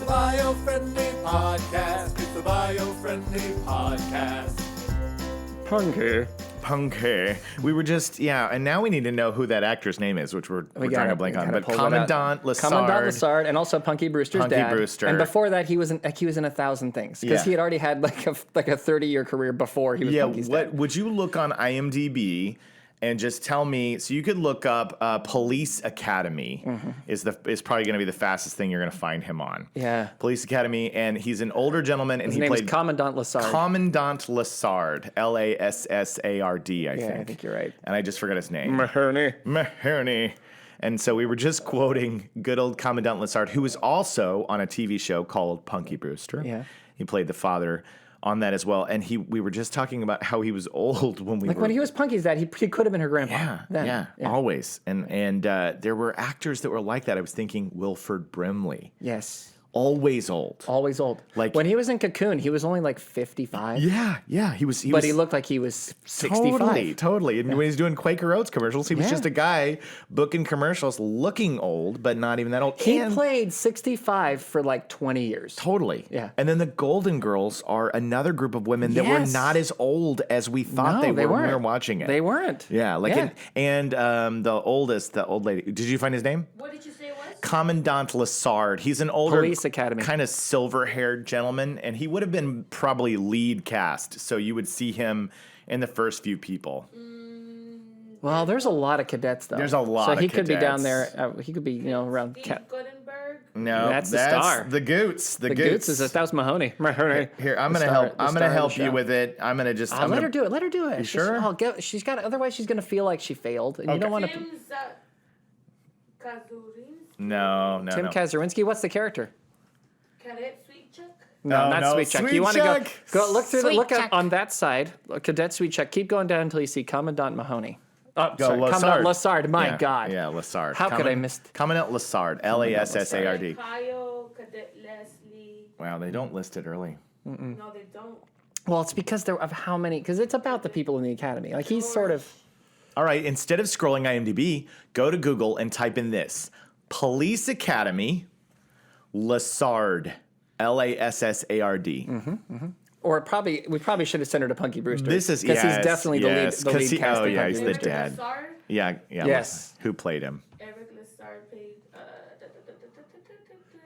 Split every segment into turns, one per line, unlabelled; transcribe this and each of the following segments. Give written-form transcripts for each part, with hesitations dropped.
the Biofriendly Podcast. It's the Biofriendly Podcast.
Punky. We were just, and now we need to know who that actor's name is, which we're trying to blank on. But Commandant Lassard.
Commandant Lassard, and also Punky Brewster's dad.
Brewster.
And before that, he was in 1,000 things because he had already had like a 30-year career before he was Punky's dad.
Would you look on IMDb and just tell me? So you could look up Police Academy. Is probably going to be the fastest thing you're going to find him on.
Yeah,
Police Academy, and he's an older gentleman, and
his name is Commandant Lassard.
Commandant Lassard, Lassard, I think.
Yeah, I think you're right.
And I just forgot his name.
Mahoney.
And so we were just quoting good old Commandant Lassard, who was also on a TV show called Punky Brewster.
Yeah,
he played the father on that as well, and we were just talking about how he was old when
when he was Punky's dad, he could have been her grandpa.
Yeah, always. And there were actors that were like that. I was thinking Wilford Brimley.
Yes.
Always old.
Always old.
Like
when he was in Cocoon, he was only like 55.
Yeah. He was.
But he looked like he was 65.
Totally. And when he's doing Quaker Oats commercials, he was just a guy booking commercials, looking old, but not even that old.
He played 65 for like 20 years.
Totally.
Yeah.
And then the Golden Girls are another group of women that were not as old as we thought they were when we were watching it.
They weren't.
Yeah. The old lady. Did you find his name?
What did you say it was?
Commandant Lassard. He's an older
Police Academy,
kind of silver-haired gentleman, and he would have been probably lead cast, so you would see him in the first few people.
Well, there's a lot of cadets, though.
There's a lot of
So he could be down
cadets.
there. He could be, around.
Guttenberg.
No,
that's the star.
The Goots.
The Goots that was Mahoney.
Here, I'm gonna help. I'm gonna help you with it. I'm gonna just.
Let her do it. Let her do it.
You sure?
She's got. Otherwise, she's gonna feel like she failed, and you don't want to.
Tim Kazurinsky.
No.
Tim Kazurinsky. What's the character?
Cadet Sweet Chuck.
No, not Sweet Chuck. You want to go look through
Sweet
look
Chuck.
on that side. Cadet Sweet Chuck. Keep going down until you see Commandant Mahoney.
Lassard.
Lassard. My God.
Yeah, Lassard.
How could I miss?
Commandant Lassard. Lassard.
Kyle, Cadet Leslie.
Wow, they don't list it early.
No, they don't.
Well, it's because of how many. Because it's about the people in the academy. Like he's sort of.
All right, instead of scrolling IMDb, go to Google and type in this: Police Academy, Lassard, Lassard.
Or we probably should have sent her to Punky Brewster.
This is
because he's definitely the lead cast.
He's the
Eric
dad.
Lassard.
Yeah.
Yes.
Who played him?
Eric Lassard played.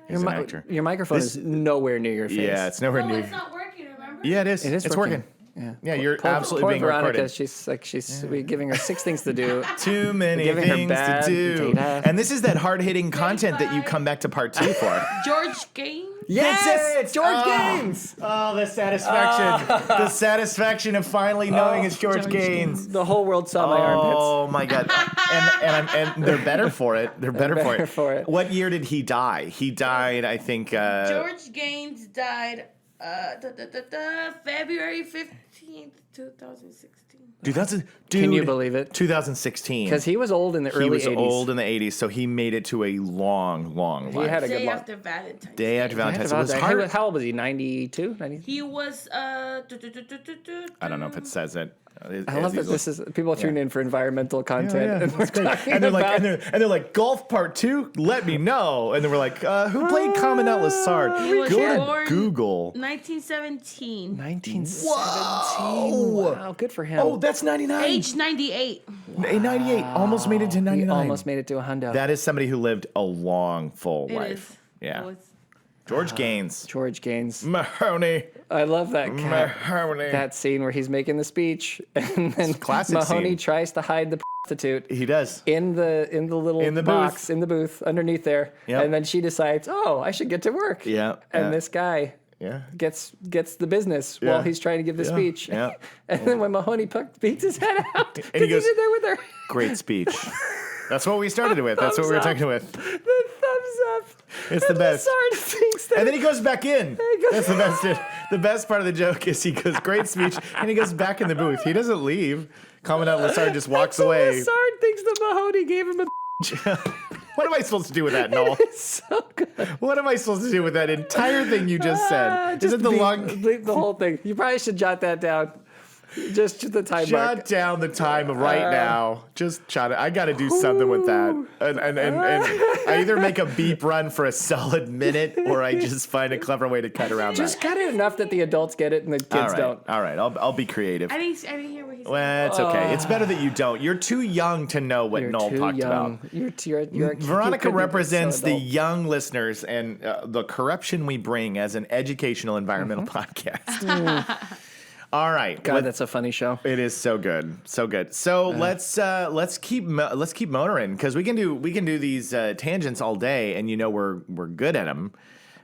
He's an actor.
Your microphone is nowhere near your face.
Yeah, it's nowhere
No,
near.
it's not working. Remember?
Yeah, it is.
It is
It's working. Yeah, you're absolutely being
Veronica,
recorded.
she's giving her 6 things to do.
Too many
Giving her
things to
bad
do.
data.
And this is that hard-hitting content that you come back to part 2 for.
George Gaines.
Yes, George Gaines.
Oh, the satisfaction. The satisfaction of finally knowing it's George Gaines.
The whole world saw my armpits.
Oh my God! And they're better for it. They're better for it. What year did he die? He died, I think.
George Gaines died February 15th, 2016.
Can
you believe it?
2016.
Because he was old in the early 80s.
He was old in the 80s, so he made it to a long life.
He had a good
Day
life.
after Valentine's.
Day after Valentine's. It was hard.
How old was he? 92? 90?
He was
I don't know if it says it.
I love that this is people tune in for environmental content. And,
That's great. And they're like, golf part 2, let me know. And then we're like, who played Commandant Lassard?
was
Go
born
to Google.
1917.
1917.
Whoa.
Wow, good for him.
Oh, that's 99.
Age 98.
98. Almost made it to 99.
He almost made it to a hundo.
That is somebody who lived a long, full
It
life.
is.
Yeah.
Oh, it's-
George Gaines.
George Gaines.
Mahoney.
I love that cat.
Mahoney.
That scene where he's making the speech, and then
classic
Mahoney
scene.
tries to hide the prostitute
He does.
in the little box in the booth underneath there,
Yep.
and then she decides, oh, I should get to work.
Yeah.
And this guy
Yeah.
gets the business while he's trying to give the speech.
Yeah.
And then when Mahoney beats his head out,
And he
because
goes,
he's in there with her.
Great speech. That's what we started with. That's what we were
Thumbs
talking with.
The thumbs up.
It's the best.
Lassard thinks that
And then he goes back in.
goes-
That's the best. The best part of the joke is he goes, great speech, and he goes back in the booth. He doesn't leave. Commandant Lassard just walks
so
away.
Lassard thinks that Mahoney gave him a
What am I supposed to do with that, Noel?
It's so good.
What am I supposed to do with that entire thing you just said? Is it the long?
Leave the whole thing. You probably should jot that down. Just the time
Shut
mark.
down the time right now. Just shut it. I got to do something with that. And I either make a beep run for a solid minute or I just find a clever way to cut around
Just
that.
cut it enough that the adults get it and the kids don't.
All right. I'll be creative.
I didn't hear what he said.
Well, it's okay. It's better that you don't. You're too young to know what
You're
Noel
too
talked
young.
about.
You're
Veronica
you couldn't be
represents
so
the
adult.
young listeners and the corruption we bring as an educational environmental podcast. All right.
God, that's a funny show.
It is so good, so good. So let's keep motoring because we can do these tangents all day, and we're good at them.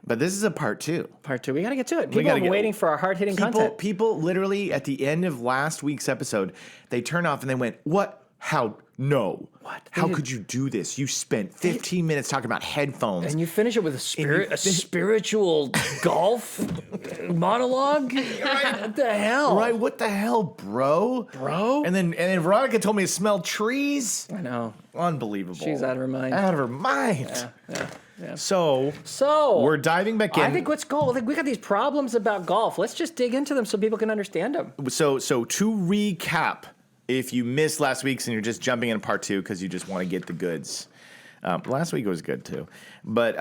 But this is a part 2.
Part 2. We got to get to it. People have been waiting for our hard-hitting content.
People literally at the end of last week's episode, they turned off and they went, "What? How? No. What? How could you do this? You spent 15 minutes talking about headphones."
And you finish it with a spiritual golf monologue? What the hell?
Right? What the hell, bro? And then Veronica told me to smell trees.
I know.
Unbelievable.
She's out of her mind.
Out of her mind.
Yeah.
So we're diving back in.
I think let's go. We got these problems about golf. Let's just dig into them so people can understand them.
So to recap, if you missed last week's and you're just jumping in part 2 because you just want to get the goods. Last week was good too, but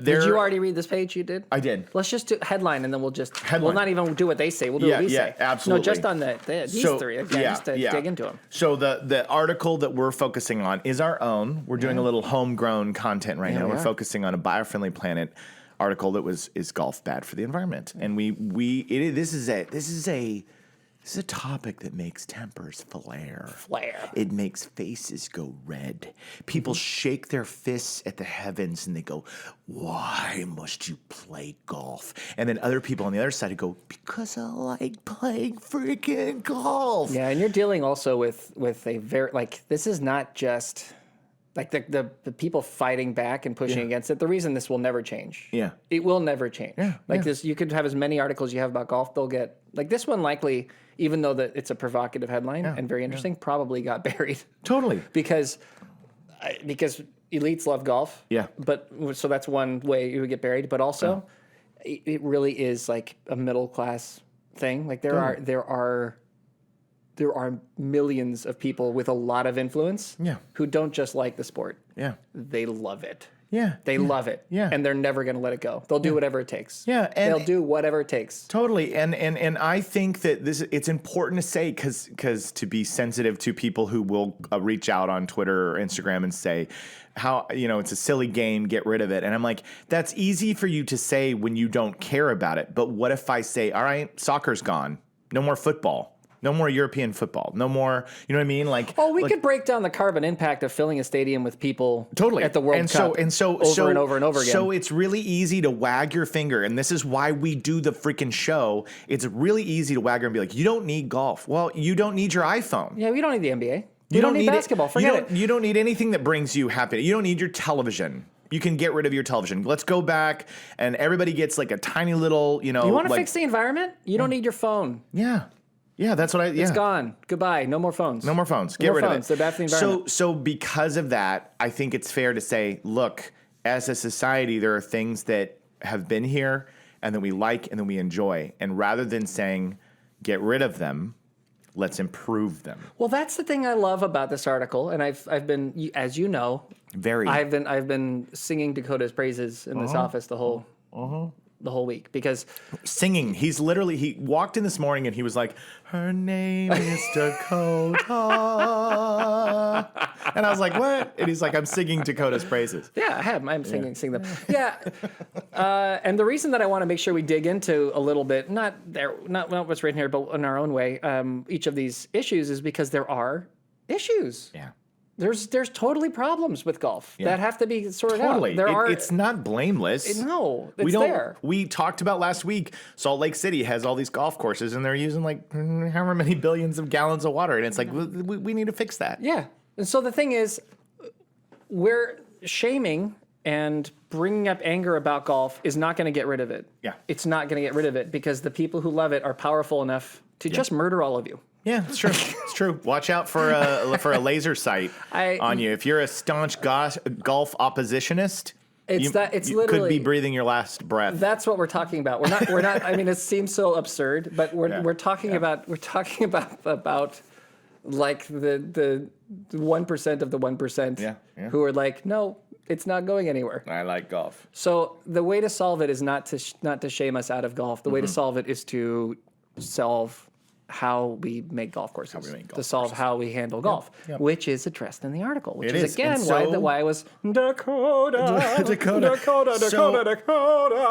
Did you already read this page? You did.
I did.
Let's just do headline, and then we'll just
Headline.
we'll not even do what they say. We'll do what we say.
Absolutely.
No, just on these three again, just to dig into them.
So the article that we're focusing on is our own. We're doing a little homegrown content right now. We're focusing on a Biofriendly Planet article that is golf bad for the environment, and this is a topic that makes tempers flare. It makes faces go red. People shake their fists at the heavens and they go, "Why must you play golf?" And then other people on the other side go, "Because I like playing freaking golf."
Yeah, and you're dealing also with a very this is not just like the people fighting back and pushing against it. The reason this will never change.
Yeah.
It will never change. This, you could have as many articles you have about golf. They'll get this one likely, even though that it's a provocative headline and very interesting, probably got buried.
Totally.
because elites love golf.
Yeah.
But so that's one way you would get buried. But also, it really is like a middle class thing. Like there are millions of people with a lot of influence who don't just like the sport. Yeah. They love it.
Yeah.
They love it.
Yeah.
And they're never going to let it go. They'll do whatever it takes.
Yeah.
They'll do whatever it takes.
Totally. And I think that it's important to say because to be sensitive to people who will reach out on Twitter or Instagram and say how, it's a silly game, get rid of it. And I'm like, that's easy for you to say when you don't care about it. But what if I say, all right, soccer's gone. No more football. No more European football. No more, you know what I mean?
We could break down the carbon impact of filling a stadium with people
totally
at the World Cup over and over and over again.
So it's really easy to wag your finger, and this is why we do the freaking show. It's really easy to wag her and be like, you don't need golf. Well, you don't need your iPhone.
Yeah, we don't need the NBA. You don't need basketball. Forget it.
You don't need anything that brings you happiness. You don't need your television. You can get rid of your television. Let's go back, and everybody gets like a tiny little,
You want to fix the environment? You don't need your phone.
Yeah. Yeah, that's what
It's gone. Goodbye. No more phones.
No more phones. Get rid of it.
They're bad for the environment.
So because of that, I think it's fair to say, look, as a society, there are things that have been here and that we like and that we enjoy. And rather than saying, get rid of them, let's improve them.
Well, that's the thing I love about this article, and I've been, as you know, I've been singing Dakota's praises in this office the whole week because
singing. He walked in this morning and he was like, "Her name is Dakota," and I was like, "What?" And he's like, "I'm singing Dakota's praises."
Yeah, I have. I'm sing them. Yeah, and the reason that I want to make sure we dig into a little bit, not what's written here, but in our own way, each of these issues is because there are issues.
Yeah.
There's totally problems with golf that have to be sorted out.
It's not blameless.
It's there.
We talked about last week, Salt Lake City has all these golf courses and they're using like however many billions of gallons of water. And it's like, we need to fix that.
Yeah. And so the thing is, we're shaming and bringing up anger about golf is not going to get rid of it.
Yeah.
It's not going to get rid of it because the people who love it are powerful enough to just murder all of you.
Yeah, it's true. It's true. Watch out for a laser sight on you. If you're a staunch golf oppositionist,
It's
you
literally
could be breathing your last breath.
That's what we're talking about. We're not. I mean, it seems so absurd, but we're talking about like the 1% of the 1% who are like, no, it's not going anywhere.
I like golf.
So the way to solve it is not to shame us out of golf. The way to solve it is to solve how we make golf courses, to solve how we handle golf, which is addressed in the article, which is again why it was Dakota.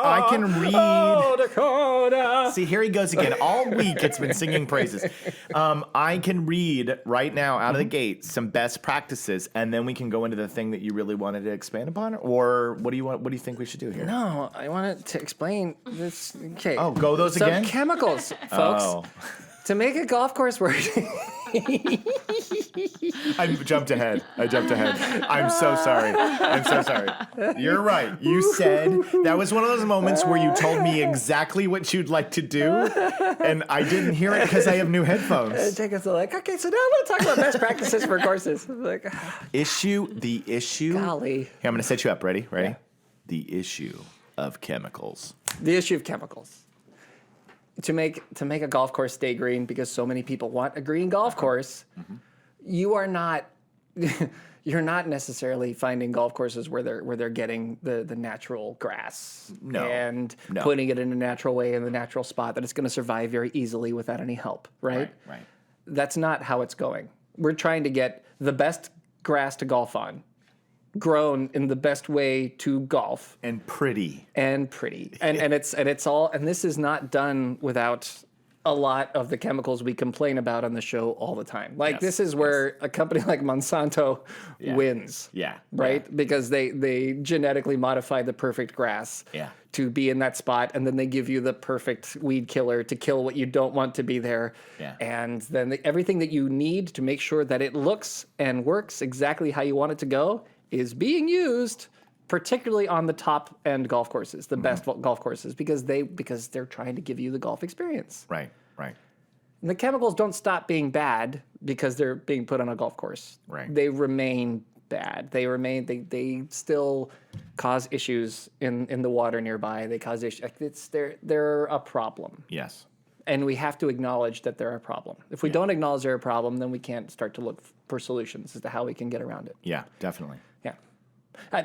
I can read.
Oh, Dakota.
See, here he goes again. All week it's been singing praises. I can read right now out of the gate some best practices, and then we can go into the thing that you really wanted to expand upon. Or what do you want? What do you think we should do here?
No, I wanted to explain this. Okay.
Oh, go those again.
Chemicals, folks.
Oh.
To make a golf course work.
I jumped ahead. I'm so sorry. You're right. You said that was one of those moments where you told me exactly what you'd like to do, and I didn't hear it because I have new headphones.
Jacob's like, okay, so now I'm going to talk about best practices for courses. I'm like,
the issue.
Golly.
Here, I'm going to set you up. Ready?
Yeah.
The issue of chemicals.
The issue of chemicals. To make a golf course stay green, because so many people want a green golf course, you're not necessarily finding golf courses where they're getting the natural grass and putting it in a natural way in the natural spot that it's going to survive very easily without any help, right?
Right.
That's not how it's going. We're trying to get the best grass to golf on, grown in the best way to golf,
and pretty,
and it's all, and this is not done without a lot of the chemicals we complain about on the show all the time. Like this is where a company like Monsanto wins. Right? Because they genetically modify the perfect grass to be in that spot, and then they give you the perfect weed killer to kill what you don't want to be there. And then everything that you need to make sure that it looks and works exactly how you want it to go is being used, particularly on the top end golf courses, the best golf courses, because they're trying to give you the golf experience.
Right.
And the chemicals don't stop being bad because they're being put on a golf course.
Right.
They remain bad. They still cause issues in the water nearby. They cause issues. They're a problem.
Yes.
And we have to acknowledge that they're a problem. If we don't acknowledge they're a problem, then we can't start to look for solutions as to how we can get around it.
Yeah, definitely.
Yeah.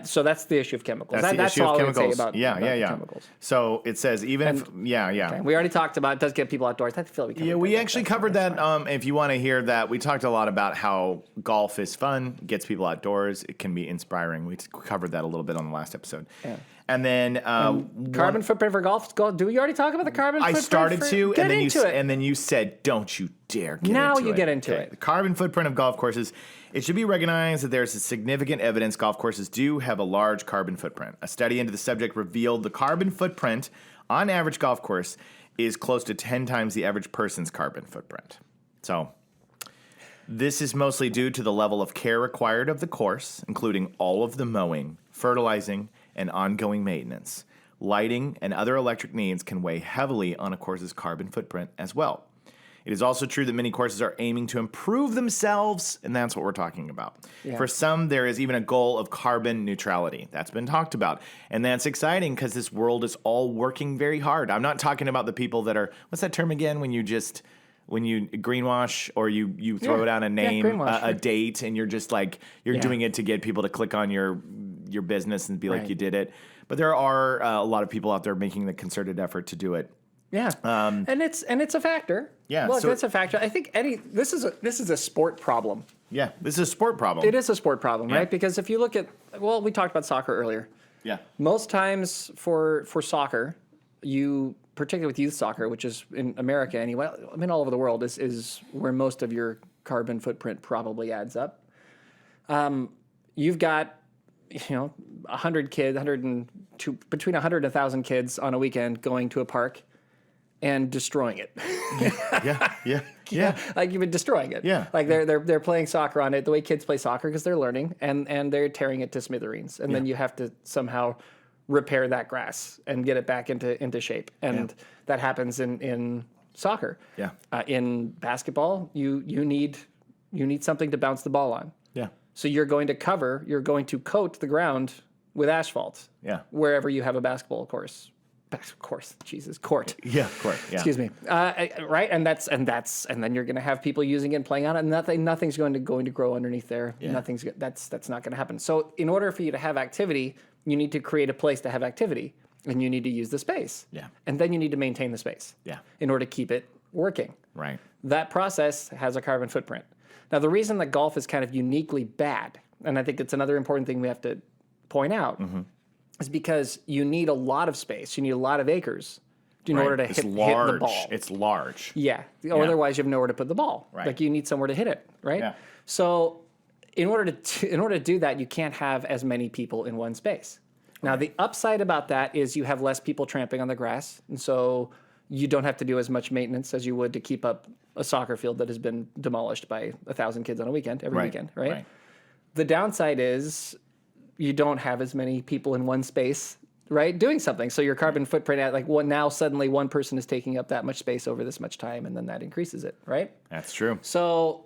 So that's the issue of chemicals.
That's the issue
all
of
I would
chemicals.
say about chemicals.
So it says
Okay. We already talked about it does get people outdoors. I feel like
we actually covered that. If you want to hear that, we talked a lot about how golf is fun, gets people outdoors. It can be inspiring. We covered that a little bit on the last episode. Yeah. And then
carbon footprint for golf. Do we already talk about the carbon footprint?
I started to,
get
and then
into it.
And then you said, "Don't you dare get into it."
Now you get into it.
The carbon footprint of golf courses. It should be recognized that there's a significant evidence golf courses do have a large carbon footprint. A study into the subject revealed the carbon footprint on average golf course is close to 10 times the average person's carbon footprint. So this is mostly due to the level of care required of the course, including all of the mowing, fertilizing, and ongoing maintenance. Lighting and other electric needs can weigh heavily on a course's carbon footprint as well. It is also true that many courses are aiming to improve themselves, and that's what we're talking about. Yeah. For some, there is even a goal of carbon neutrality. That's been talked about. And that's exciting because this world is all working very hard. I'm not talking about the people that are, what's that term again, when you greenwash or you throw down a name, a date, and you're just like, you're doing it to get people to click on your business and be like you did it. But there are a lot of people out there making the concerted effort to do it.
Yeah, and it's a factor.
Yeah,
look, it's a factor. I think this is a sport problem.
Yeah, this is a sport problem.
It is a sport problem, right? Because if you look at, we talked about soccer earlier.
Yeah.
Most times for soccer, particularly with youth soccer, which is in America anyway, I mean all over the world, is where most of your carbon footprint probably adds up. You've got 100 kids, between 100 and 1,000 kids on a weekend going to a park and destroying it. Yeah. Like you've been destroying it.
Yeah.
Like they're playing soccer on it the way kids play soccer because they're learning and they're tearing it to smithereens. And then you have to somehow repair that grass and get it back into shape. And that happens in soccer.
Yeah.
In basketball, you need something to bounce the ball on.
Yeah.
So you're going to coat the ground with asphalt.
Yeah.
Wherever you have a basketball court. Court.
Yeah, court. Yeah.
Excuse me. Right, and then you're going to have people using it and playing on it. And nothing's going to grow underneath there.
Yeah.
That's not going to happen. So in order for you to have activity, you need to create a place to have activity, and you need to use the space.
Yeah.
And then you need to maintain the space.
Yeah.
In order to keep it working.
Right.
That process has a carbon footprint. Now, the reason that golf is kind of uniquely bad, and I think it's another important thing we have to point out, is because you need a lot of space. You need a lot of acres in order to hit the ball.
It's large.
Yeah. Otherwise, you have nowhere to put the ball.
Right.
Like you need somewhere to hit it, right?
Yeah.
So in order to do that, you can't have as many people in one space. Now, the upside about that is you have less people tramping on the grass, and so you don't have to do as much maintenance as you would to keep up a soccer field that has been demolished by 1,000 kids on a weekend, every weekend, right? The downside is you don't have as many people in one space, right, doing something. So your carbon footprint, now suddenly one person is taking up that much space over this much time, and then that increases it, right?
That's true.
So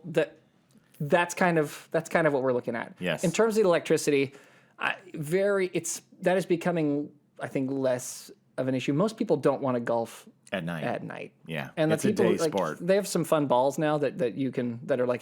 that's kind of what we're looking at.
Yes.
In terms of the electricity, that is becoming, I think, less of an issue. Most people don't want to golf
At night. Yeah.
And
it's
the
a
people
day sport.
they have some fun balls now that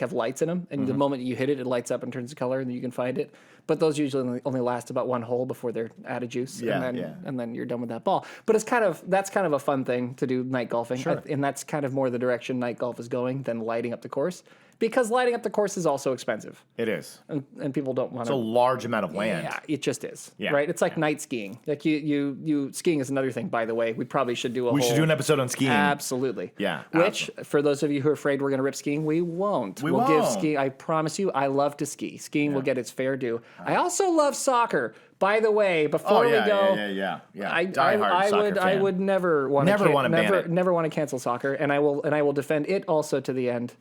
have lights in them, and the moment you hit it, it lights up and turns the color, and then you can find it. But those usually only last about one hole before they're out of juice, and then you're done with that ball. But that's kind of a fun thing to do night golfing, and that's kind of more the direction night golf is going than lighting up the course, because lighting up the course is also expensive,
It is.
and people don't want
It's a
to.
large amount of land.
Yeah, it just is.
Yeah.
Right? It's like night skiing. Like you skiing is another thing, by the way. We probably should do
We should do an episode on skiing.
Absolutely.
Yeah,
Which, for those of you who are afraid we're going to rip skiing, we won't. We'll give
won't.
skiing. I promise you, I love to ski. Skiing will get its fair due. I also love soccer. By the way, before we go,
Yeah.
I would never want
Never wanna ban it.
never want to cancel soccer, and I will defend it also to the end.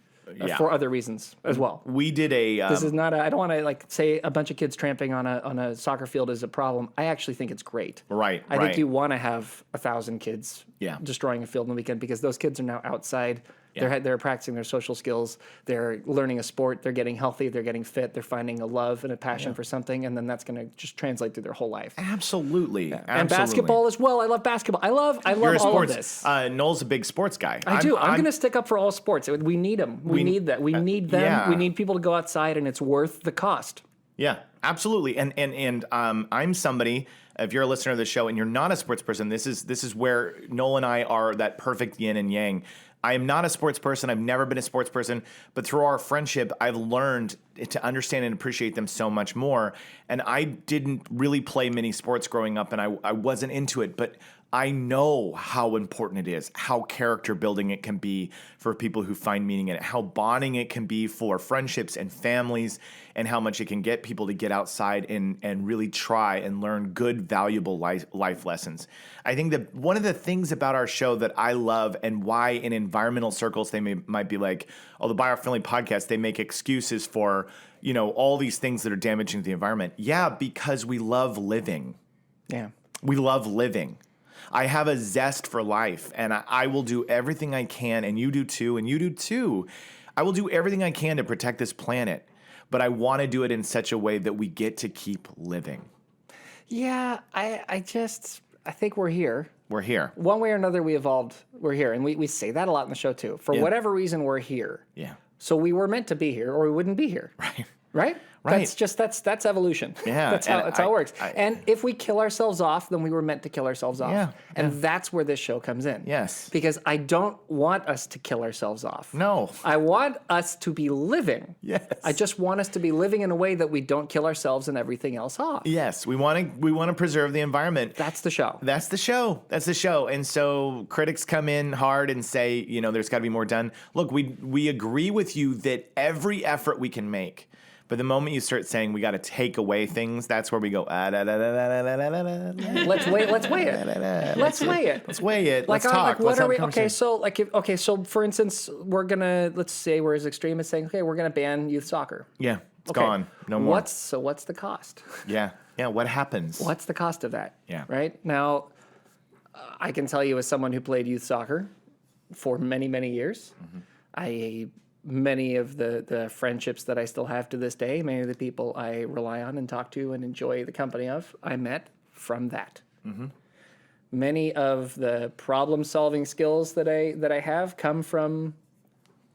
For other reasons as well.
We did a.
This is not. I don't want to say a bunch of kids tramping on a soccer field is a problem. I actually think it's great.
Right.
I think you want to have 1,000 kids destroying a field on the weekend, because those kids are now outside. They're practicing their social skills. They're learning a sport. They're getting healthy. They're getting fit. They're finding a love and a passion for something, and then that's going to just translate through their whole life.
Absolutely.
And basketball as well. I love basketball. I love all of this.
Noel's a big sports guy.
I'm going to stick up for all sports. We need them. We need that. We need them.
Yeah.
We need people to go outside, and it's worth the cost.
Yeah, absolutely. And I'm somebody. If you're a listener to the show and you're not a sports person, this is where Noel and I are that perfect yin and yang. I am not a sports person. I've never been a sports person, but through our friendship, I've learned to understand and appreciate them so much more. And I didn't really play many sports growing up, and I wasn't into it, but I know how important it is, how character building it can be for people who find meaning in it, how bonding it can be for friendships and families, and how much it can get people to get outside and really try and learn good, valuable life lessons. I think that one of the things about our show that I love, and why in environmental circles they might be like, oh, the Biofriendly podcast, they make excuses for, all these things that are damaging the environment. Yeah, because we love living.
Yeah.
We love living. I have a zest for life, and I will do everything I can, and you do too, and you do too. I will do everything I can to protect this planet, but I want to do it in such a way that we get to keep living.
Yeah, I think we're here.
We're here.
One way or another, we evolved. We're here, and we say that a lot in the show too. For whatever reason, we're here.
Yeah.
So we were meant to be here, or we wouldn't be here.
Right.
Right?
Right.
That's evolution.
Yeah.
That's how it works. And if we kill ourselves off, then we were meant to kill ourselves off.
Yeah.
And that's where this show comes in.
Yes.
Because I don't want us to kill ourselves off.
No.
I want us to be living.
Yes.
I just want us to be living in a way that we don't kill ourselves and everything else off.
Yes. We want to preserve the environment.
That's the show.
That's the show. And so critics come in hard and say, there's got to be more done. Look, we agree with you that every effort we can make. But the moment you start saying we got to take away things, that's where we go.
Let's weigh it. Let's weigh it.
Let's weigh it.
Like,
Let's talk.
what
Let's
are
have
we?
a conversation.
So for instance, let's say we're as extreme as saying, okay, we're gonna ban youth soccer.
Yeah, it's gone. No more.
What's the cost?
Yeah. What happens?
What's the cost of that?
Yeah.
Right now, I can tell you as someone who played youth soccer for many, many years, I many of the friendships that I still have to this day, many of the people I rely on and talk to and enjoy the company of, I met from that. Mm-hmm. Many of the problem-solving skills that I have come from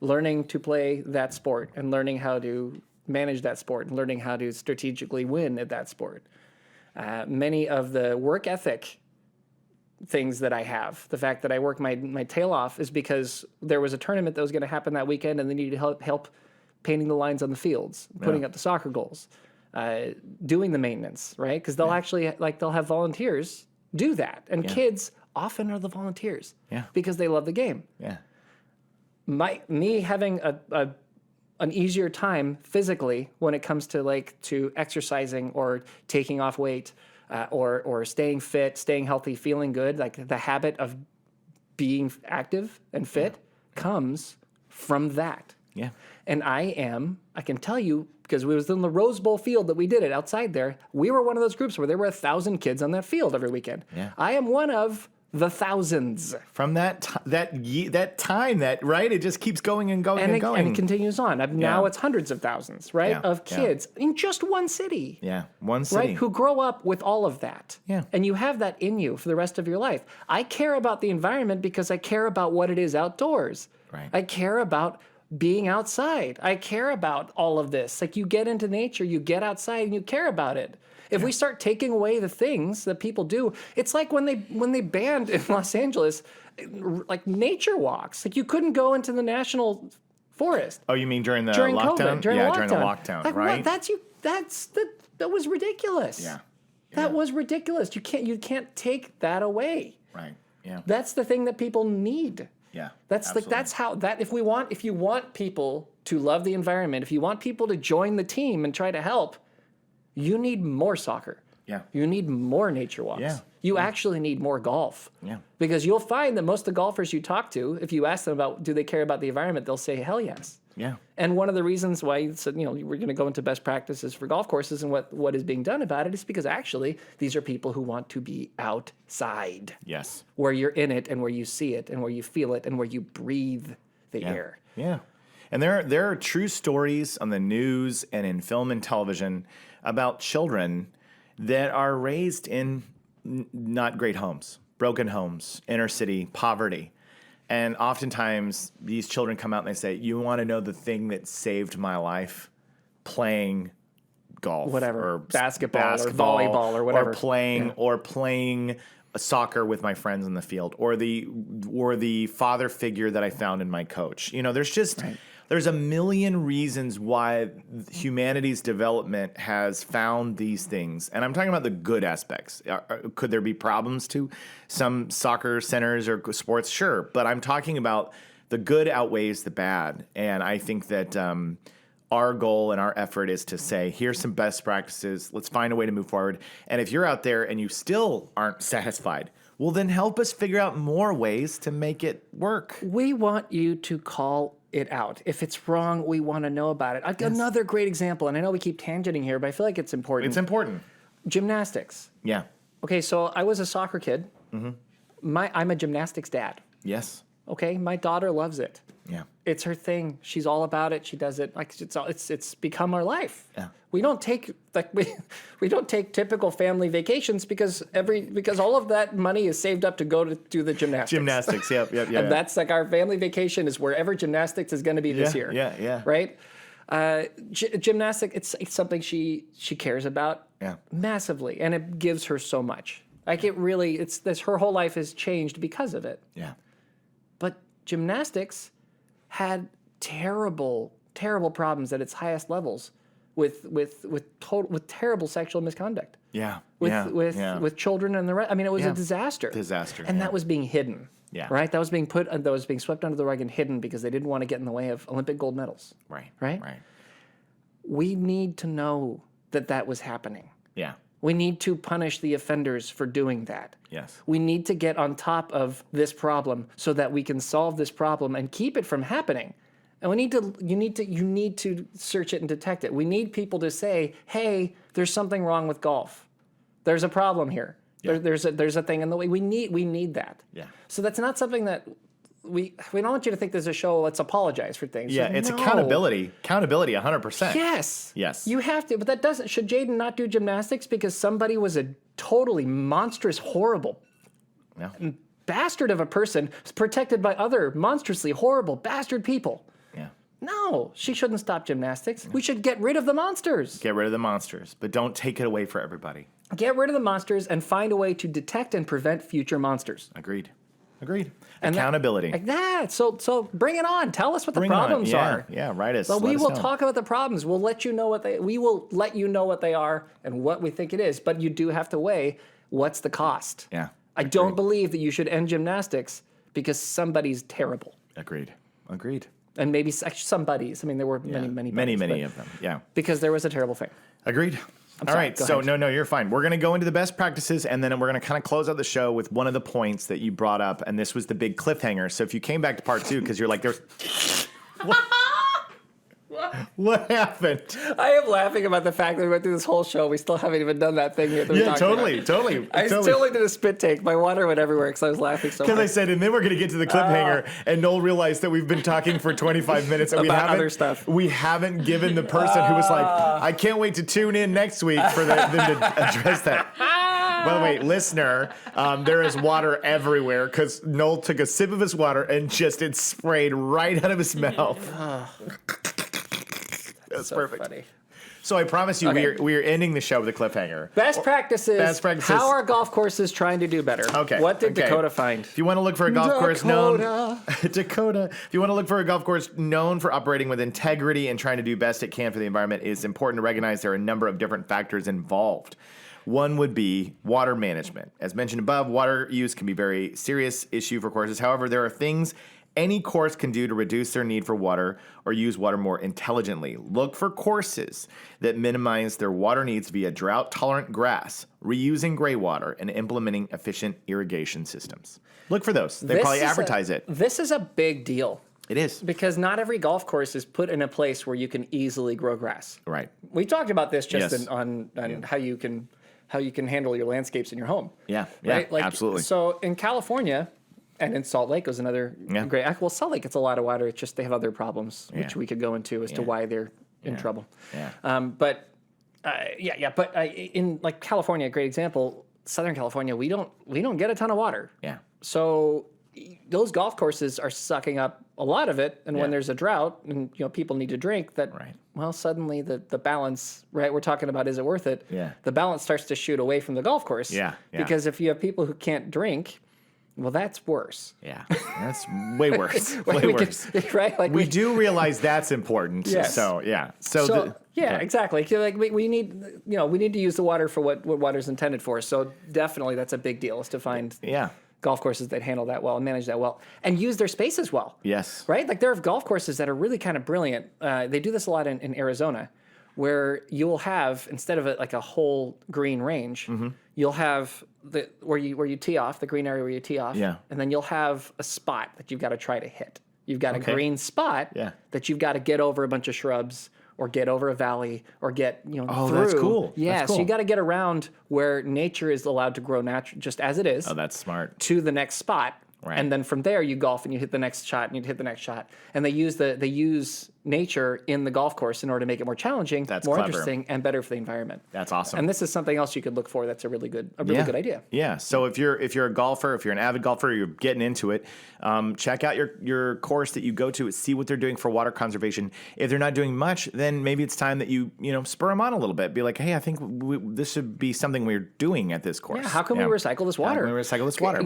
learning to play that sport and learning how to manage that sport and learning how to strategically win at that sport. Many of the work ethic things that I have, the fact that I work my tail off, is because there was a tournament that was going to happen that weekend and they needed help painting the lines on the fields, putting up the soccer goals, doing the maintenance, right? Because they'll actually, they'll have volunteers do that. And kids often are the volunteers because they love the game. Yeah. Me having an easier time physically when it comes to exercising or taking off weight, or staying fit, staying healthy, feeling good, like the habit of being active and fit comes from that. Yeah. And I can tell you, because we was in the Rose Bowl field that we did it outside there, we were one of those groups where there were 1,000 kids on that field every weekend. Yeah. I am one of the thousands.
From that time, right? It just keeps going and going and going.
And it continues on. Now it's hundreds of thousands, right, of kids in just one city.
Yeah, one city.
Right, who grow up with all of that. Yeah. And you have that in you for the rest of your life. I care about the environment because I care about what it is outdoors. Right. I care about being outside. I care about all of this. Like, you get into nature, you get outside, and you care about it. If we start taking away the things that people do, it's like when they banned in Los Angeles, like, nature walks. Like, you couldn't go into the national forest.
Oh, you mean during lockdown?
COVID, during the
lockdown,
like,
right?
That was ridiculous. Yeah. That was ridiculous. You can't take that away. Right. Yeah. That's the thing that people need. Yeah. That's if you want people to love the environment, if you want people to join the team and try to help, you need more soccer. Yeah. You need more nature walks. Yeah. You actually need more golf. Yeah. Because you'll find that most of the golfers you talk to, if you ask them about do they care about the environment, they'll say hell yes. Yeah. And one of the reasons why we're going to go into best practices for golf courses and what is being done about it is because actually these are people who want to be outside. Yes. Where you're in it and where you see it and where you feel it and where you breathe the air. Yeah.
And there are true stories on the news and in film and television about children that are raised in not great homes, broken homes, inner city, poverty. And oftentimes these children come out and they say, you want to know the thing that saved my life? Playing golf.
Whatever. Or basketball or volleyball or whatever.
Or playing soccer with my friends in the field. Or the father figure that I found in my coach. There's a million reasons why humanity's development has found these things. And I'm talking about the good aspects. Could there be problems to some soccer centers or sports? Sure. But I'm talking about the good outweighs the bad. And I think that our goal and our effort is to say, here's some best practices. Let's find a way to move forward. And if you're out there and you still aren't satisfied, well, then help us figure out more ways to make it work.
We want you to call it out. If it's wrong, we want to know about it. Another great example, and I know we keep tangenting here, but I feel like it's important.
It's important.
Gymnastics. Yeah. Okay, so I was a soccer kid. Mm-hmm. I'm a gymnastics dad. Yes. Okay, my daughter loves it. Yeah. It's her thing. She's all about it. She does it like it's become our life. Yeah. We don't take we don't take typical family vacations because all of that money is saved up to go to do the gymnastics.
Gymnastics, yep.
And that's like our family vacation is wherever gymnastics is going to be this year. Yeah. Right? Gymnastics, it's something she cares about massively, and it gives her so much. Like her whole life has changed because of it. Yeah. But gymnastics had terrible problems at its highest levels with terrible sexual misconduct. Yeah. With children and the rest. I mean, it was a disaster. And that was being hidden. Yeah. Right? That was being swept under the rug and hidden because they didn't want to get in the way of Olympic gold medals. Right. We need to know that was happening. Yeah. We need to punish the offenders for doing that. Yes. We need to get on top of this problem so that we can solve this problem and keep it from happening. And you need to search it and detect it. We need people to say, "Hey, there's something wrong with golf. There's a problem here. Yeah. There's a thing in the way." We need that. Yeah. So that's not something that we don't want you to think there's a show. Let's apologize for things.
Yeah, it's
No.
accountability. Accountability, 100%.
Yes.
Yes.
You have to, but that doesn't. Should Jaden not do gymnastics because somebody was a totally monstrous, horrible
Yeah.
bastard of a person protected by other monstrously horrible bastard people?
Yeah.
No, she shouldn't stop gymnastics. We should get rid of the monsters.
Get rid of the monsters, but don't take it away for everybody.
Get rid of the monsters and find a way to detect and prevent future monsters.
Agreed. Agreed.
And
Accountability.
Like that. So bring it on. Tell us what the
Bring it on.
problems
Yeah,
are.
Yeah, write us.
So
let
we
us
will
know.
talk about the problems. We will let you know what they are and what we think it is. But you do have to weigh what's the cost.
Yeah.
I don't believe that you should end gymnastics because somebody's terrible.
Agreed. Agreed.
And maybe somebody's. I mean, there were
Yeah.
many
Many of them. Yeah.
because there was a terrible thing.
Agreed. All
sorry,
right.
go
So
ahead.
no, you're fine. We're going to go into the best practices, and then we're going to kind of close out the show with one of the points that you brought up, and this was the big cliffhanger. So if you came back to part 2, because you're like, there's what happened?
I am laughing about the fact that we went through this whole show. We still haven't even done that thing yet. That we
Yeah,
talked
totally.
about. I totally did a spit take. My water went everywhere because I was laughing so
Because I
hard.
said, and then we're going to get to the cliffhanger, and Noel realized that we've been talking for 25 minutes and
About other stuff.
We haven't given the person who was like, I can't wait to tune in next week for them to address that. By the way, listener, there is water everywhere because Noel took a sip of his water and just it sprayed right out of his mouth. That's
so
perfect.
funny.
So I promise you,
Okay.
we are ending the show with a cliffhanger.
Best practices.
Best practices.
How are golf courses trying to do better?
Okay.
What did
okay.
Dakota find?
If you want to look for a golf course known
Dakota.
Dakota, if you want to look for a golf course known for operating with integrity and trying to do best it can for the environment, it's important to recognize there are a number of different factors involved. One would be water management. As mentioned above, water use can be a very serious issue for courses. However, there are things any course can do to reduce their need for water or use water more intelligently. Look for courses that minimize their water needs via drought-tolerant grass, reusing gray water, and implementing efficient irrigation systems. Look for those. They probably advertise it.
This is a big deal
It is.
because not every golf course is put in a place where you can easily grow grass.
Right.
We talked about this just
Yes.
on how you can handle your landscapes in your home.
Yeah.
Right?
Yeah. Absolutely.
So in California and in Salt Lake was another
Yeah.
great. Well, Salt Lake gets a lot of water. It's just they have other problems, which
Yeah.
we could go into as to why they're in trouble.
Yeah.
But in like California, a great example. Southern California, we don't get a ton of water.
Yeah.
So those golf courses are sucking up a lot of it, and when
Yeah.
there's a drought and people need to drink,
Right.
well, suddenly the balance, right? We're talking about is it worth it?
Yeah.
The balance starts to shoot away from the golf course.
Yeah, yeah.
Because if you have people who can't drink, well, that's worse.
Yeah. That's way worse.
Like,
Way
we
worse.
can- right? Like
We do realize that's important.
Yes.
So, yeah.
So exactly. Like we need to use the water for what water's intended for. So definitely that's a big deal is to find
Yeah.
golf courses that handle that well and manage that well and use their spaces well.
Yes.
Right? Like there are golf courses that are really kind of brilliant. They do this a lot in Arizona, where you'll have instead of a whole green range, you'll have where you tee off, the green area where you tee off,
Yeah.
and then you'll have a spot that you've got to try to hit. You've got
Okay.
a green spot
Yeah.
that you've got to get over a bunch of shrubs or get over a valley or get
Oh,
through.
that's cool.
Yeah,
That's
so you
cool.
got to get around where nature is allowed to grow just as it is
Oh, that's smart.
to the next spot.
Right.
And then from there you golf and you hit the next shot and you hit the next shot. And they use nature in the golf course in order to make it more challenging,
That's
more
clever.
interesting, and better for the environment.
That's awesome.
And this is something else you could look for that's a really good idea.
Yeah. So if you're a golfer, if you're an avid golfer, you're getting into it, check out your course that you go to, see what they're doing for water conservation. If they're not doing much, then maybe it's time that you spur them on a little bit. Be like, hey, I think this should be something we're doing at this course.
Yeah, how can we recycle this water?
How can we recycle this water?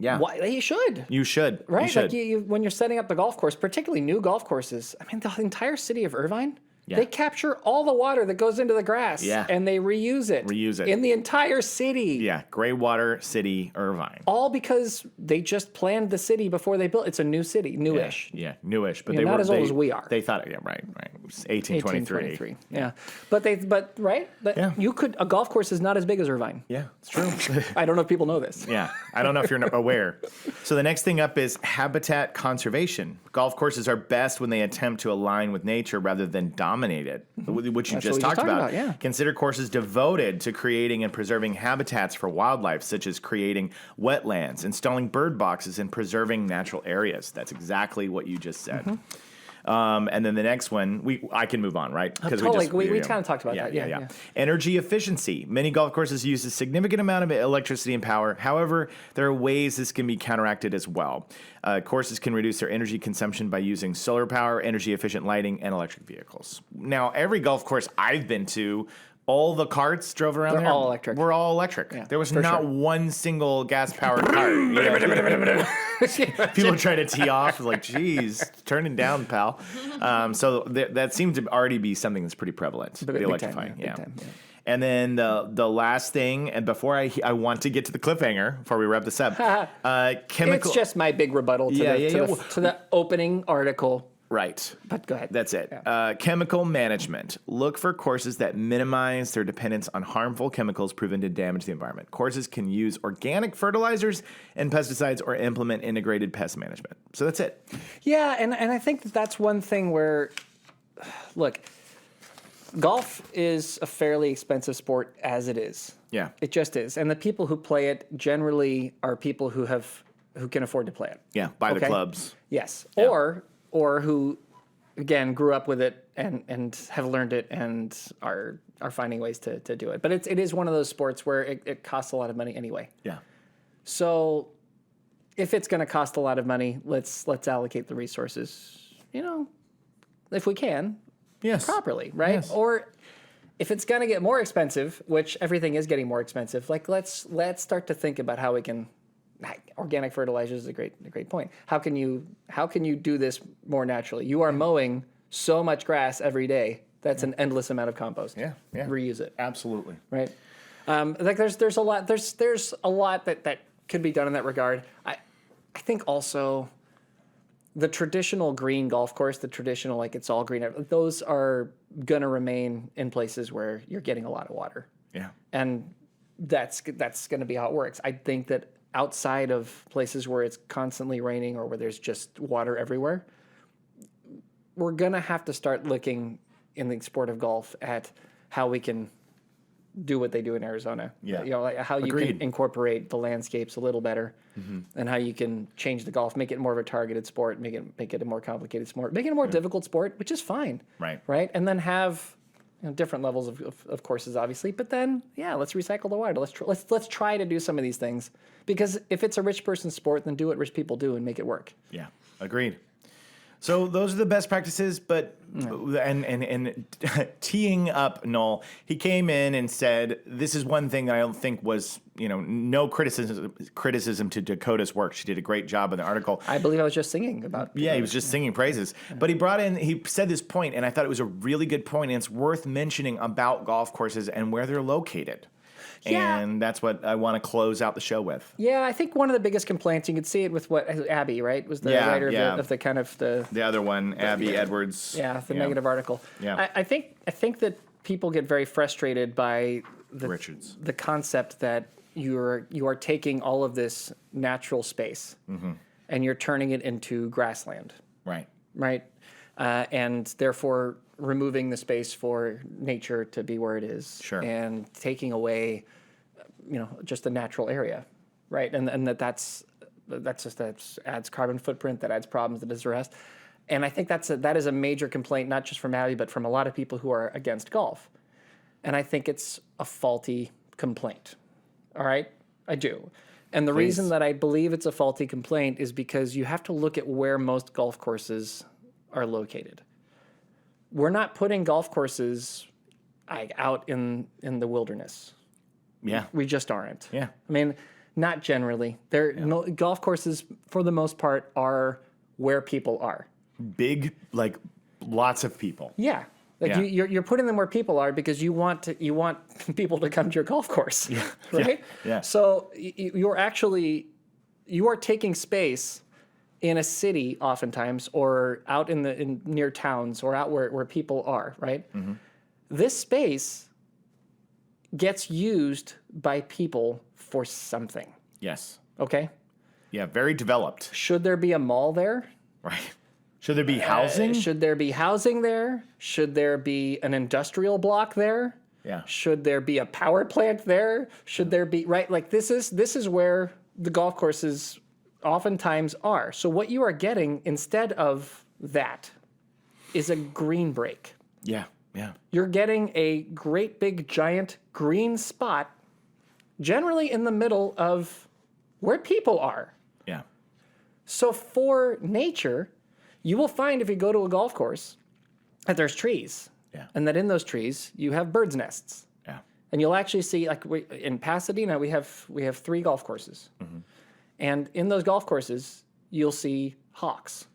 Yeah.
Why, you should.
You should.
Right?
You should.
Like when you're setting up the golf course, particularly new golf courses, I mean, the entire city of Irvine, they capture all the water that goes into the grass and they reuse it.
Reuse it.
In the entire city.
Yeah. Gray Water City, Irvine.
All because they just planned the city before they built. It's a new city, newish.
Yeah. Newish. But
Yeah,
they
not
were
as old as we are.
They thought, right. It was 1823.
Yeah. But right?
Yeah.
A golf course is not as big as Irvine.
Yeah, it's true.
I don't know if people know this.
Yeah, I don't know if you're aware. So the next thing up is habitat conservation. Golf courses are best when they attempt to align with nature rather than dominate dominate it, which you
That's
just
what we
talked
just talked
about.
about, yeah.
Consider courses devoted to creating and preserving habitats for wildlife, such as creating wetlands, installing bird boxes, and preserving natural areas. That's exactly what you just said. And then the next one, I can move on, right? Because
Totally. We kind of talked about that. Yeah.
Energy efficiency. Many golf courses use a significant amount of electricity and power. However, there are ways this can be counteracted as well. Courses can reduce their energy consumption by using solar power, energy efficient lighting, and electric vehicles. Now, every golf course I've been to, all the carts drove around
They're
there.
all electric.
We're all electric.
Yeah,
there was
for
not
sure.
one single gas powered cart. People try to tee off, like, geez, turning down, pal. So that seems to already be something that's pretty prevalent. The
Big
electrifying,
time, big time, yeah.
And then the last thing, and before I want to get to the cliffhanger before we wrap this up, chemical.
It's just my big rebuttal to, to the opening article.
Right.
But go ahead.
That's it.
Yeah.
Chemical management. Look for courses that minimize their dependence on harmful chemicals proven to damage the environment. Courses can use organic fertilizers and pesticides or implement integrated pest management. So that's it.
Yeah, and I think that's one thing where, look, golf is a fairly expensive sport as it is.
Yeah.
It just is. And the people who play it generally are people who can afford to play it.
Yeah. Buy the
Okay?
clubs.
Yes.
Yeah.
Or who, again, grew up with it and have learned it and are finding ways to do it. But it is one of those sports where it costs a lot of money anyway.
Yeah.
So if it's going to cost a lot of money, let's allocate the resources, if we can,
Yes.
properly, right?
Yes.
Or if it's going to get more expensive, which everything is getting more expensive, like let's start to think about how we can. Organic fertilizer is a great point. How can you do this more naturally? You are mowing so much grass every day. That's an endless amount of compost.
Yeah.
Reuse it.
Absolutely.
Right. Like there's a lot that could be done in that regard. I think also the traditional green golf course, the traditional like it's all green, those are gonna remain in places where you're getting a lot of water.
Yeah.
And that's gonna be how it works. I think that outside of places where it's constantly raining or where there's just water everywhere, we're going to have to start looking in the sport of golf at how we can do what they do in Arizona.
Yeah.
Like how you
Agreed.
can incorporate the landscapes a little better and how you can change the golf, make it more of a targeted sport, make it a more complicated sport, make it a more difficult sport, which is fine.
Right.
Right. And then have different levels of courses, obviously, but then let's recycle the water. Let's try to do some of these things because if it's a rich person's sport, then do what rich people do and make it work.
Yeah. Agreed. So those are the best practices, but and teeing up Noel, he came in and said, this is one thing that I don't think was, no criticism to Dakota's work. She did a great job in the article.
I believe I was just singing about.
Yeah, he was just singing praises. But he said this point, and I thought it was a really good point, and it's worth mentioning about golf courses and where they're located.
Yeah.
And that's what I want to close out the show with.
Yeah, I think one of the biggest complaints, you could see it with what Abby, right, was the writer of the kind of the
other one, Abby Edwards.
Yeah, the negative article.
Yeah.
I think that people get very frustrated by the concept that you are taking all of this natural space and you're turning it into grassland. Right. And therefore removing the space for nature to be where it is.
Sure.
And taking away, just a natural area, right? And that adds carbon footprint, that adds problems, that does the rest. And I think that is a major complaint, not just from Abby, but from a lot of people who are against golf. And I think it's a faulty complaint. All right? I do. And the reason that I believe it's a faulty complaint is because you have to look at where most golf courses are located. We're not putting golf courses out in the wilderness.
Yeah.
We just aren't.
Yeah.
I mean, not generally. Golf courses, for the most part, are where people are.
Big, like lots of people.
Yeah. Like you're putting them where people are because you want people to come to your golf course. Yeah. Right?
Yeah.
So you are taking space in a city oftentimes, or out in near towns, or out where people are, right? Mm-hmm. This space gets used by people for something.
Yes.
Okay?
Yeah, very developed.
Should there be a mall there?
Right. Should there be housing?
Should there be housing there? Should there be an industrial block there?
Yeah.
Should there be a power plant there? Should there be, right? Like this is where the golf courses oftentimes are. So what you are getting instead of that is a green break.
Yeah. Yeah.
You're getting a great big giant green spot, generally in the middle of where people are.
Yeah.
So for nature, you will find if you go to a golf course that there's trees.
Yeah.
And that in those trees you have birds' nests.
Yeah.
And you'll actually see, like in Pasadena, we have 3 golf courses. And in those golf courses, you'll see hawks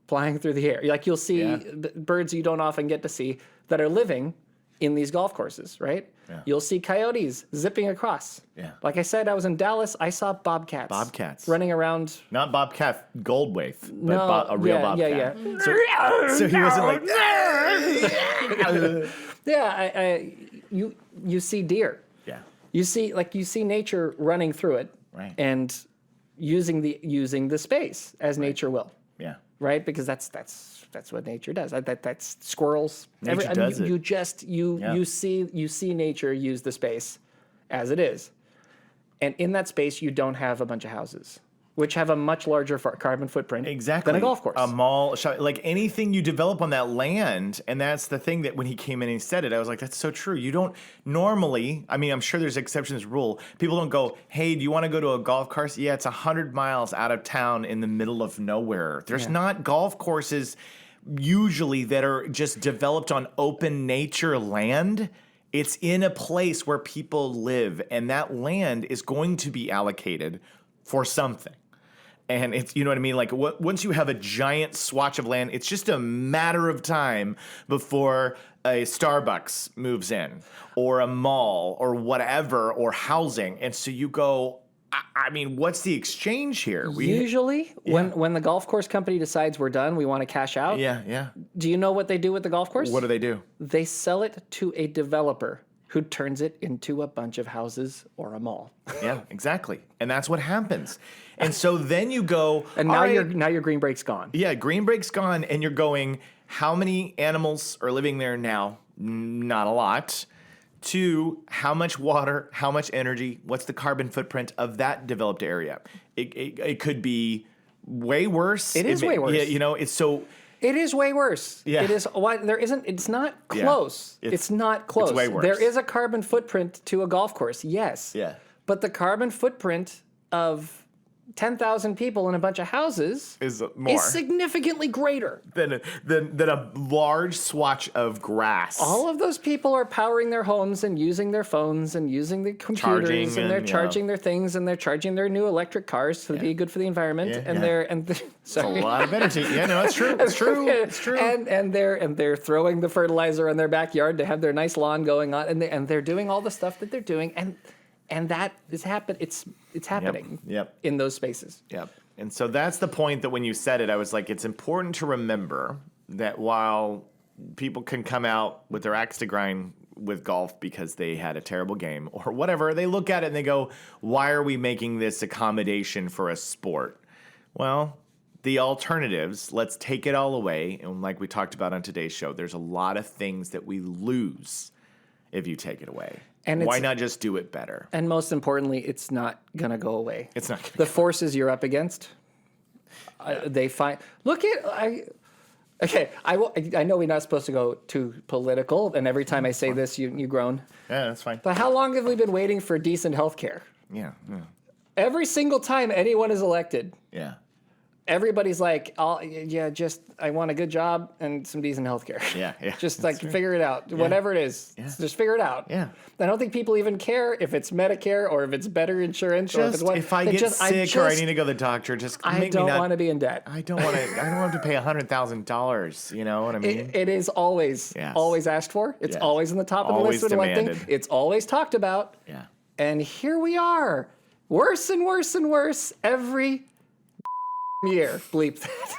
flying through the air. Like you'll see birds you don't often get to see that are living in these golf courses, right?
Yeah.
You'll see coyotes zipping across.
Yeah.
Like I said, I was in Dallas. I saw bobcats.
Bobcats.
Running around.
Not Bobcat Goldthwait, but
No,
a real
yeah,
Bobcat.
yeah.
So he wasn't like,
Yeah, you see deer.
yeah,
You see nature running through it,
Right.
and using the space as nature will,
yeah,
right? Because that's what nature does. That's squirrels.
Nature does it.
You see nature use the space as it is, and in that space you don't have a bunch of houses, which have a much larger carbon footprint
exactly.
than a golf course.
A mall, like anything you develop on that land, and that's the thing that when he came in and he said it, I was like, that's so true. You don't normally, I mean, I'm sure there's exceptions to the rule. People don't go, hey, do you want to go to a golf course? Yeah, it's 100 miles out of town in the middle of nowhere. There's not golf courses usually that are just developed on open nature land. It's in a place where people live, and that land is going to be allocated for something. And it's, you know what I mean? Like once you have a giant swatch of land, it's just a matter of time before a Starbucks moves in or a mall or whatever or housing. And so you go, I mean, what's the exchange here?
Usually, when the golf course company decides we're done, we want to cash out.
Yeah.
Do you know what they do with the golf course?
What do they do?
They sell it to a developer who turns it into a bunch of houses or a mall.
Yeah, exactly. And that's what happens. And so then you go,
And now your green break's gone.
yeah, green break's gone, and you're going, how many animals are living there now? Not a lot. 2, how much water, how much energy, what's the carbon footprint of that developed area? It could be way worse.
It is way worse.
Yeah, you know, it's so...
It is way worse.
Yeah.
It is why there isn't. It's not close. It's not close.
way worse.
There is a carbon footprint to a golf course. Yes.
Yeah.
But the carbon footprint of 10,000 people in a bunch of houses
Is more.
is significantly greater.
Than a large swatch of grass.
All of those people are powering their homes and using their phones and using the computers
Charging
and they're
and,
charging their things and they're charging their new electric cars to be good for the environment
It's a lot of energy. Yeah, no, it's true. It's true. It's true.
And they're throwing the fertilizer in their backyard to have their nice lawn going on and they're doing all the stuff that they're doing and that is it's happening
Yep.
in those spaces.
Yep. And so that's the point that when you said it, I was like, it's important to remember that while people can come out with their axe to grind with golf because they had a terrible game or whatever, they look at it and they go, why are we making this accommodation for a sport? Well, the alternatives, let's take it all away. And like we talked about on today's show, there's a lot of things that we lose if you take it away.
And
why
it's-
not just do it better?
And most importantly, it's not going to go away.
It's not gonna
the forces you're up against. They find. Look at Okay, I know we're not supposed to go too political, and every time I say this, you groan.
Yeah, that's fine.
But how long have we been waiting for decent health care?
Yeah.
Every single time anyone is elected,
Yeah.
everybody's like, I want a good job and some decent health care.
Yeah.
Just like figure it out. Whatever it is, just figure it out.
Yeah.
I don't think people even care if it's Medicare or if it's better insurance or if it's
Just
what.
if I
They
get
just-
sick or I need to go to the doctor, just
I
make
don't
me not.
want to be in debt.
I don't want to. I don't have to pay $100,000. You know what I mean?
It is always
Yes.
always asked for. It's
Yes.
always in the top of the
Always
list with electing.
demanded.
It's always talked about.
Yeah.
And here we are. Worse and worse and worse every year. Bleep that.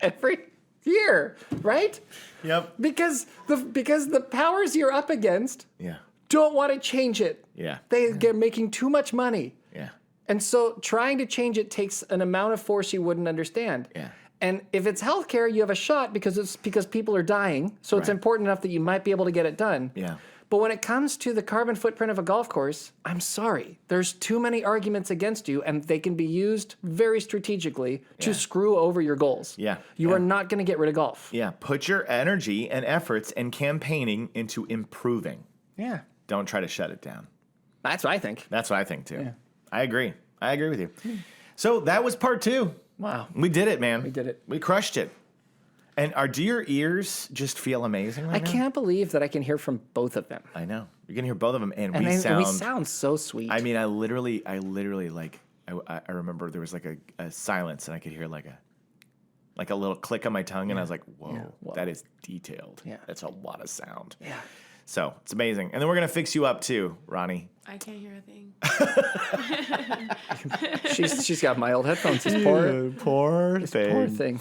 Every year, right?
Yep.
Because the powers you're up against
Yeah.
don't want to change it.
Yeah.
They get making too much money.
Yeah.
And so trying to change it takes an amount of force you wouldn't understand.
Yeah.
And if it's healthcare, you have a shot because people are dying. So it's
Right.
important enough that you might be able to get it done.
Yeah.
But when it comes to the carbon footprint of a golf course, I'm sorry. There's too many arguments against you, and they can be used very strategically to screw over your goals.
Yeah.
You are not going to get rid of golf.
Yeah. Put your energy and efforts and campaigning into improving.
Yeah.
Don't try to shut it down.
That's what I think.
That's what I think too.
Yeah.
I agree. I agree with you. So that was part 2.
Wow.
We did it, man.
We did it.
We crushed it. And do your ears just feel amazing right
I
now?
can't believe that I can hear from both of them.
I know. You can hear both of them, and
And
we
we
sound.
sound so sweet.
I mean, I literally like. I remember there was like a silence, and I could hear like a little click on my tongue, and I was like, "Whoa,
whoa.
that is detailed.
Yeah.
That's a lot of sound."
yeah.
So it's amazing, and then we're gonna fix you up too, Ronnie.
I can't hear a thing.
She's got my old headphones. This poor
Poor
thing.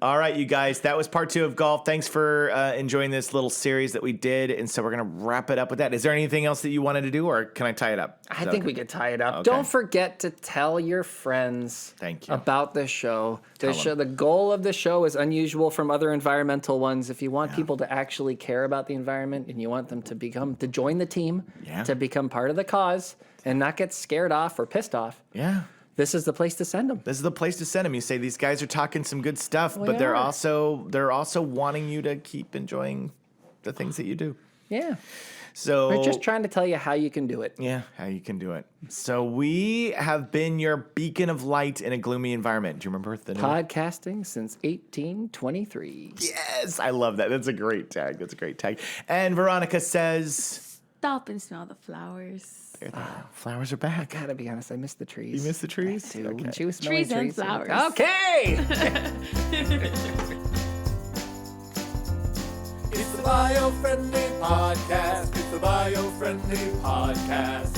All right, you guys, that was part 2 of golf. Thanks for enjoying this little series that we did. And so we're going to wrap it up with that. Is there anything else that you wanted to do, or can I tie it up?
I think we could tie it up.
Okay.
Don't forget to tell your friends
Thank you.
about this show.
Tell 'em.
The goal of the show is unusual from other environmental ones. If you want people to actually care about the environment and you want them to join the team,
Yeah.
to become part of the cause and not get scared off or pissed off,
Yeah.
this is the place to send them.
This is the place to send them. You say these guys are talking some good stuff,
Well,
but
they
they're
are.
also wanting you to keep enjoying the things that you do.
Yeah.
So
We're just trying to tell you how you can do it.
yeah, how you can do it. So we have been your beacon of light in a gloomy environment. Do you remember the name?
Podcasting since 1823.
Yes, I love that. That's a great tag. And Veronica says,
Stop and smell the flowers.
there they are. Flowers are back.
Gotta be honest, I miss the trees.
You miss the trees?
I do.
Okay.
When she was smelling
Trees and
trees.
flowers.
Okay.
It's the Biofriendly Podcast. It's the Biofriendly Podcast.